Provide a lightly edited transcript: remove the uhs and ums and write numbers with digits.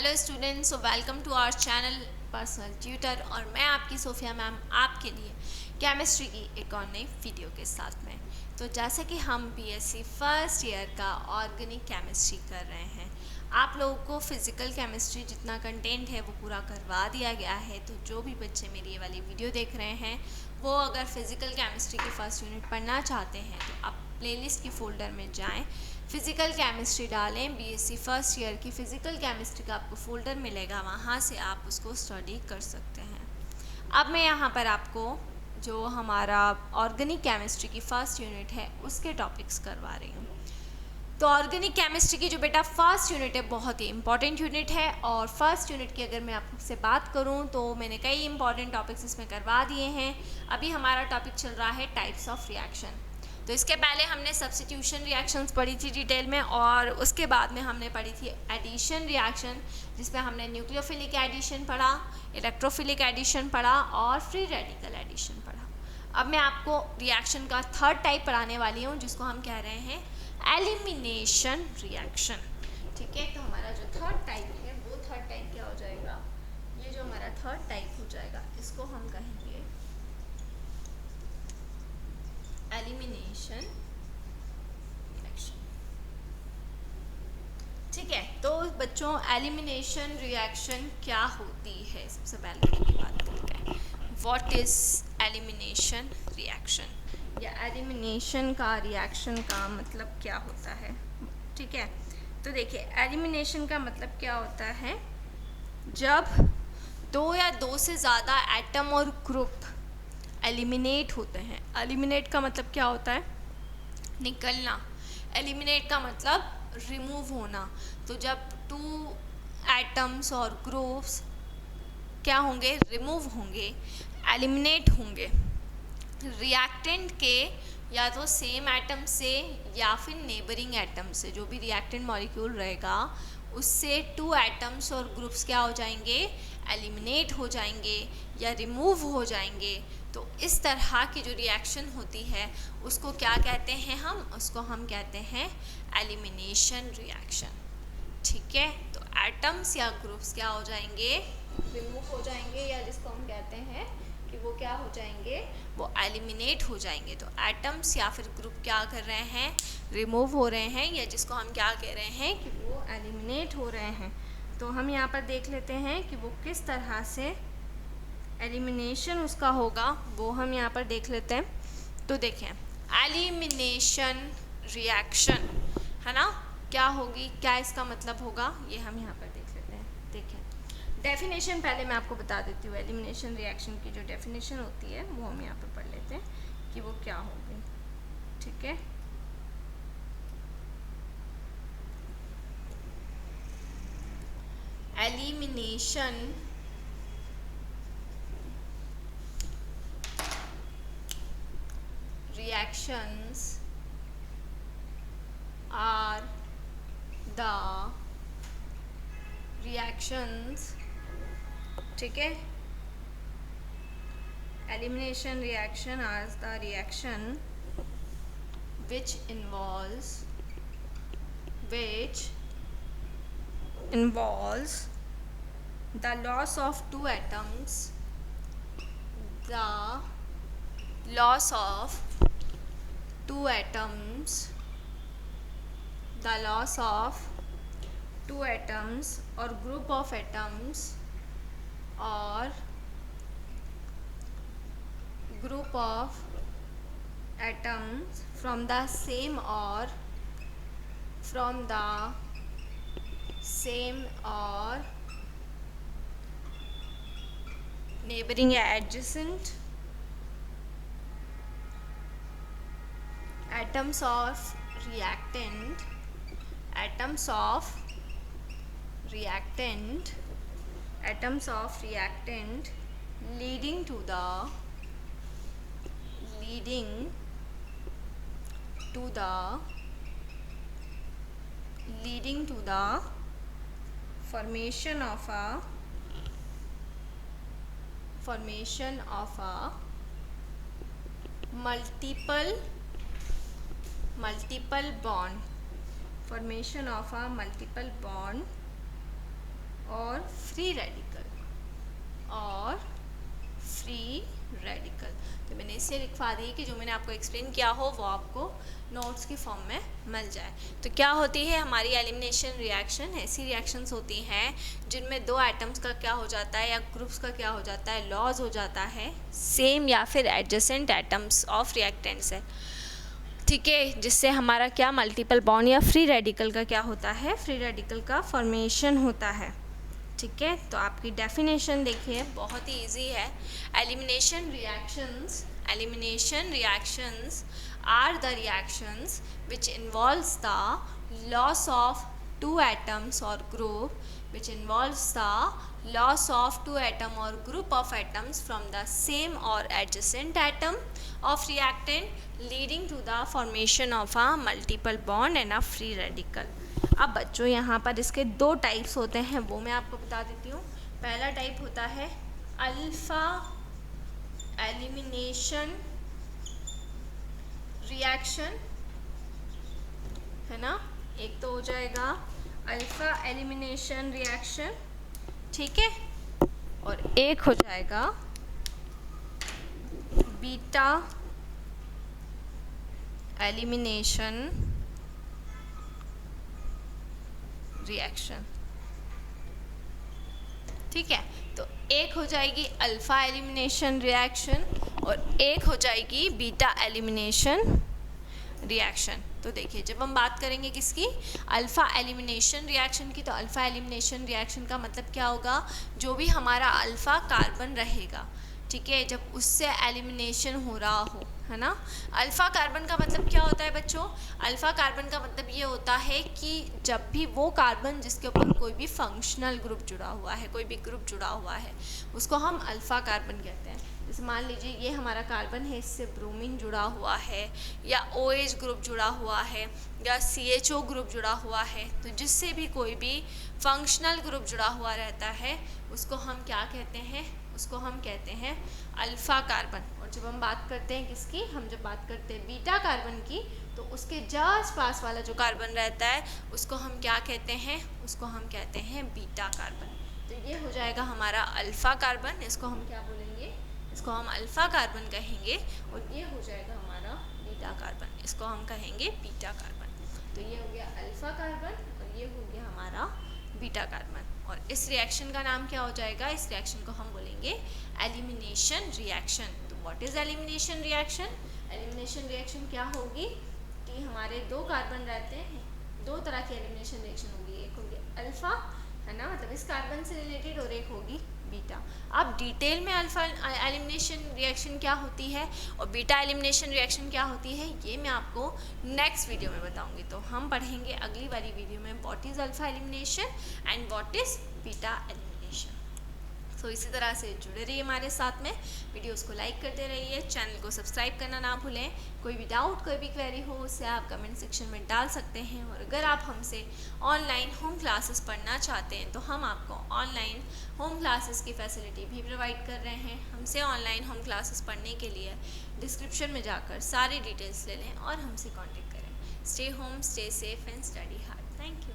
Hello students, welcome to our channel personal tutor. और मैं आपकी सोफिया मैम आपके लिए केमिस्ट्री की एक और नई वीडियो के साथ में। तो जैसे कि हम बीएससी फर्स्ट ईयर का ऑर्गेनिक केमिस्ट्री कर रहे हैं, आप लोगों को फिज़िकल केमिस्ट्री जितना कंटेंट है वो पूरा करवा दिया गया है। तो जो भी बच्चे मेरी ये वाली वीडियो देख रहे हैं वो अगर फिज़िकल केमिस्ट्री की फर्स्ट यूनिट पढ़ना चाहते हैं तो आप प्लेलिस्ट की फ़ोल्डर में जाएं, फिज़िकल केमिस्ट्री डालें, बीएससी फर्स्ट ईयर की फ़िज़िकल केमिस्ट्री का आपको फ़ोल्डर मिलेगा, वहाँ से आप उसको स्टडी कर सकते हैं। अब मैं यहाँ पर आपको जो हमारा ऑर्गेनिक केमिस्ट्री की फ़र्स्ट यूनिट है उसके टॉपिक्स करवा रही हूँ। तो ऑर्गेनिक केमिस्ट्री की जो बेटा फर्स्ट यूनिट है बहुत ही इंपॉर्टेंट यूनिट है। और फर्स्ट यूनिट की अगर मैं आपसे बात करूं तो मैंने कई इंपॉर्टेंट टॉपिक्स इसमें करवा दिए हैं। अभी हमारा टॉपिक चल रहा है टाइप्स ऑफ रिएक्शन। तो इसके पहले हमने सब्स्टिट्यूशन रिएक्शंस पढ़ी थी डिटेल में, और उसके बाद में हमने पढ़ी थी एडिशन रिएक्शन, जिसमें हमने न्यूक्लियोफिलिक एडिशन पढ़ा, इलेक्ट्रोफिलिक एडिशन पढ़ा और फ्री रेडिकल एडिशन पढ़ा। अब मैं आपको रिएक्शन का थर्ड टाइप पढ़ाने वाली हूँ, जिसको हम कह रहे हैं एलिमिनेशन रिएक्शन। ठीक है, तो हमारा जो थर्ड टाइप है वो थर्ड टाइप क्या हो जाएगा, ये जो हमारा थर्ड टाइप हो जाएगा इसको हम कहेंगे एलिमिनेशन रिएक्शन। ठीक है, तो बच्चों एलिमिनेशन रिएक्शन क्या होती है, सबसे पहले की बात करते हैं। व्हाट इज एलिमिनेशन रिएक्शन, या एलिमिनेशन का रिएक्शन का मतलब क्या होता है। ठीक है, तो देखिए एलिमिनेशन का मतलब क्या होता है, जब दो या दो से ज़्यादा एटम और ग्रुप एलिमिनेट होते हैं। एलिमिनेट का मतलब क्या होता है, निकलना। एलिमिनेट का मतलब रिमूव होना। तो जब टू एटम्स और ग्रुप्स क्या होंगे, रिमूव होंगे, एलिमिनेट होंगे रिएक्टेंट के, या तो सेम एटम से या फिर नेबरिंग एटम से, जो भी रिएक्टेंट मॉलिक्यूल रहेगा उससे टू एटम्स और ग्रुप्स क्या हो जाएंगे, एलिमिनेट हो जाएंगे या रिमूव हो जाएंगे। तो इस तरह की जो रिएक्शन होती है उसको क्या कहते हैं, उसको हम कहते हैं एलिमिनेशन रिएक्शन। ठीक है, तो एटम्स या ग्रुप्स क्या हो जाएंगे, रिमूव हो जाएंगे, या जिसको हम कहते हैं कि वो क्या हो जाएंगे, वो एलिमिनेट हो जाएंगे। तो एटम्स या फिर ग्रुप क्या कर रहे हैं, रिमूव हो रहे हैं, या जिसको हम क्या कह रहे हैं कि वो एलिमिनेट हो रहे हैं। तो हम यहाँ पर देख लेते हैं कि वो किस तरह से एलिमिनेशन उसका होगा, वो हम यहाँ पर देख लेते हैं। तो देखें एलिमिनेशन रिएक्शन है ना, क्या होगी, क्या इसका मतलब होगा, ये हम यहाँ पर देख लेते हैं। देखें डेफिनेशन पहले मैं आपको बता देती हूँ। एलिमिनेशन रिएक्शन की जो डेफिनेशन होती है वो हम यहाँ पर पढ़ लेते हैं कि वो क्या होगी। ठीक है, elimination reactions are the reactions, ठीक है, elimination reaction are the reaction which involves the loss of two atoms, the loss of two atoms, the loss of two atoms or group of atoms or group of atoms from the same or neighboring या adjacent atoms of reactant leading to the formation of a multiple bond, formation of a multiple bond और free radical और free radical. तो मैंने इससे लिखवा दी कि जो मैंने आपको एक्सप्लेन किया हो वो आपको नोट्स के फॉर्म में मिल जाए। तो क्या होती है हमारी एलिमिनेशन रिएक्शन? ऐसी रिएक्शंस होती हैं जिनमें दो एटम्स का क्या हो जाता है या ग्रुप्स का क्या हो जाता है, लॉस हो जाता है सेम या फिर एडजेसेंट एटम्स ऑफ रिएक्टेंट्स है, ठीक है, जिससे हमारा क्या मल्टीपल बॉन्ड या फ्री रेडिकल का क्या होता है, फ्री रेडिकल का फॉर्मेशन होता है, ठीक है। तो आपकी डेफिनेशन देखिए, बहुत ही इजी है। Elimination reactions are the reactions which involves the loss of two atoms और group which involves the loss of two atom or group of atoms from the same or adjacent atom of reactant leading to the formation of a multiple bond and a free radical। अब बच्चों यहाँ पर इसके दो types होते हैं, वो मैं आपको बता देती हूँ। पहला टाइप होता है अल्फा एलिमिनेशन रिएक्शन, है ना, एक तो हो जाएगा अल्फा एलिमिनेशन रिएक्शन, ठीक है, और एक हो जाएगा बीटा एलिमिनेशन रिएक्शन, ठीक है। तो एक हो जाएगी अल्फा एलिमिनेशन रिएक्शन और एक हो जाएगी बीटा एलिमिनेशन रिएक्शन। तो देखिए, जब हम बात करेंगे किसकी, अल्फा एलिमिनेशन रिएक्शन की, तो अल्फा एलिमिनेशन रिएक्शन का मतलब क्या होगा, जो भी हमारा अल्फा कार्बन रहेगा, ठीक है, जब उससे एलिमिनेशन हो रहा हो, है ना। अल्फा कार्बन का मतलब क्या होता है बच्चों? अल्फा कार्बन का मतलब ये होता है कि जब भी वो कार्बन जिसके ऊपर कोई भी फंक्शनल ग्रुप जुड़ा हुआ है, कोई भी ग्रुप जुड़ा हुआ है, उसको हम अल्फा कार्बन कहते हैं। जैसे मान लीजिए ये हमारा कार्बन है, इससे ब्रोमीन जुड़ा हुआ है या OH ग्रुप जुड़ा हुआ है या CHO ग्रुप जुड़ा हुआ है, तो जिससे भी कोई भी फंक्शनल ग्रुप जुड़ा हुआ रहता है उसको हम क्या कहते हैं, उसको हम कहते हैं अल्फा कार्बन। और जब हम बात करते हैं किसकी, हम जब बात करते हैं बीटा कार्बन की, तो उसके जस्ट पास वाला जो कार्बन रहता है उसको हम क्या कहते हैं, उसको हम कहते हैं बीटा कार्बन। तो ये हो जाएगा हमारा अल्फा कार्बन, इसको हम क्या बोलेंगे, इसको हम अल्फा कार्बन कहेंगे, और ये हो जाएगा हमारा बीटा कार्बन, इसको हम कहेंगे बीटा कार्बन। तो ये हो गया अल्फा कार्बन और ये हो गया हमारा बीटा कार्बन। और इस रिएक्शन का नाम क्या हो जाएगा, इस रिएक्शन को हम बोलेंगे एलिमिनेशन रिएक्शन। तो what is elimination reaction? Elimination reaction क्या होगी कि हमारे दो कार्बन रहते हैं, दो तरह की एलिमिनेशन रिएक्शन होगी, एक होगी अल्फा, है ना, मतलब इस कार्बन से रिलेटेड, और एक होगी बीटा। अब डिटेल में अल्फा एलिमिनेशन रिएक्शन क्या होती है और बीटा एलिमिनेशन रिएक्शन क्या होती है, ये मैं आपको नेक्स्ट वीडियो में बताऊंगी। तो हम पढ़ेंगे अगली वाली वीडियो में what is alpha elimination and what is beta elimination. तो इसी तरह से जुड़े रहिए हमारे साथ में, वीडियोस को लाइक करते रहिए, चैनल को सब्सक्राइब करना ना भूलें। कोई भी डाउट, कोई भी क्वेरी हो उसे आप कमेंट सेक्शन में डाल सकते हैं। और अगर आप हमसे ऑनलाइन होम क्लासेस पढ़ना चाहते हैं तो हम आपको ऑनलाइन होम क्लासेस की फैसिलिटी भी प्रोवाइड कर रहे हैं। हमसे ऑनलाइन होम क्लासेस पढ़ने के लिए डिस्क्रिप्शन में जाकर सारी डिटेल्स ले लें और हमसे कॉन्टेक्ट करें। Stay home, stay safe and study hard. Thank you.